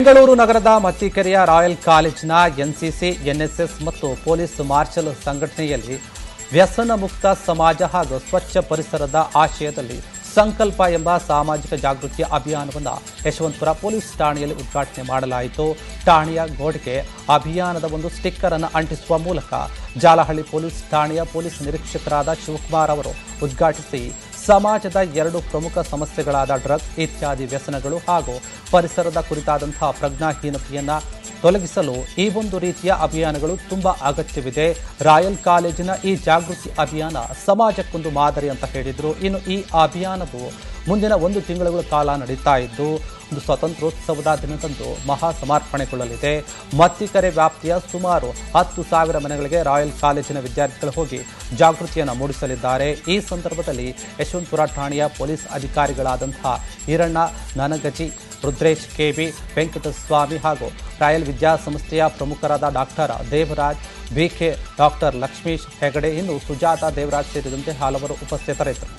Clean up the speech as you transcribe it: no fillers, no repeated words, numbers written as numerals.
ಬೆಂಗಳೂರು ನಗರದ ಮತ್ತಿಕೆರೆಯ ರಾಯಲ್ ಕಾಲೇಜಿನ NCC, NSS ಮತ್ತು ಪೊಲೀಸ್ ಮಾರ್ಷಲ್ ಸಂಘಟನೆಯಲ್ಲಿ ವ್ಯಸನ ಮುಕ್ತ ಸಮಾಜ ಹಾಗೂ ಸ್ವಚ್ಛ ಪರಿಸರದ ಆಶಯದಲ್ಲಿ ಸಂಕಲ್ಪ ಎಂಬ ಸಾಮಾಜಿಕ ಜಾಗೃತಿ ಅಭಿಯಾನವನ್ನು ಯಶವಂತಪುರ ಪೊಲೀಸ್ ಠಾಣೆಯಲ್ಲಿ ಉದ್ಘಾಟನೆ ಮಾಡಲಾಯಿತು. ಠಾಣೆಯ ಗೋಡೆಗೆ ಅಭಿಯಾನದ ಒಂದು ಸ್ಟಿಕ್ಕರ್ ಅನ್ನು ಅಂಟಿಸುವ ಮೂಲಕ ಜಾಲಹಳ್ಳಿ ಪೊಲೀಸ್ ಠಾಣೆಯ ಪೊಲೀಸ್ ನಿರೀಕ್ಷಕರಾದ ಶಿವಕುಮಾರ್ ಅವರು ಉದ್ಘಾಟಿಸಿ ಸಮಾಜದ ಎರಡು ಪ್ರಮುಖ ಸಮಸ್ಯೆಗಳಾದ ಡ್ರಗ್ಸ್ ಇತ್ಯಾದಿ ವ್ಯಸನಗಳು ಹಾಗೂ ಪರಿಸರದ ಕುರಿತಾದಂತಹ ಪ್ರಜ್ಞಾಹೀನತೆಯನ್ನು ತೊಲಗಿಸಲು ಈ ಒಂದು ರೀತಿಯ ಅಭಿಯಾನಗಳು ತುಂಬಾ ಅಗತ್ಯವಿದೆ. ರಾಯಲ್ ಕಾಲೇಜಿನ ಈ ಜಾಗೃತಿ ಅಭಿಯಾನ ಸಮಾಜಕ್ಕೊಂದು ಮಾದರಿ ಅಂತ ಹೇಳಿದರು. ಇನ್ನು ಈ ಅಭಿಯಾನವು ಮುಂದಿನ 1 ತಿಂಗಳ ಕಾಲ ನಡೀತಾ ಇದ್ದು ಒಂದು ಸ್ವಾತಂತ್ರ್ಯೋತ್ಸವದ ದಿನದಂದು ಮಹಾ ಸಮರ್ಪಣೆಗೊಳ್ಳಲಿದೆ. ಮತ್ತಿಕೆರೆ ವ್ಯಾಪ್ತಿಯ ಸುಮಾರು 10,000 ಮನೆಗಳಿಗೆ ರಾಯಲ್ ಕಾಲೇಜಿನ ವಿದ್ಯಾರ್ಥಿಗಳು ಹೋಗಿ ಜಾಗೃತಿಯನ್ನು ಮೂಡಿಸಲಿದ್ದಾರೆ. ಈ ಸಂದರ್ಭದಲ್ಲಿ ಯಶವಂತಪುರ ಠಾಣೆಯ ಪೊಲೀಸ್ ಅಧಿಕಾರಿಗಳಾದಂತಹ ಈರಣ್ಣ ನನಗಜಿ, ರುದ್ರೇಶ್ ಕೆಬಿ, ವೆಂಕಟಸ್ವಾಮಿ ಹಾಗೂ ರಾಯಲ್ ವಿದ್ಯಾಸಂಸ್ಥೆಯ ಪ್ರಮುಖರಾದ doctor Devaraj BK, doctor Lakshmish Hegde, ಇನ್ನು ಸುಜಾತ ದೇವರಾಜ್ ಸೇರಿದಂತೆ ಹಲವರು ಉಪಸ್ಥಿತರಿದ್ದರು.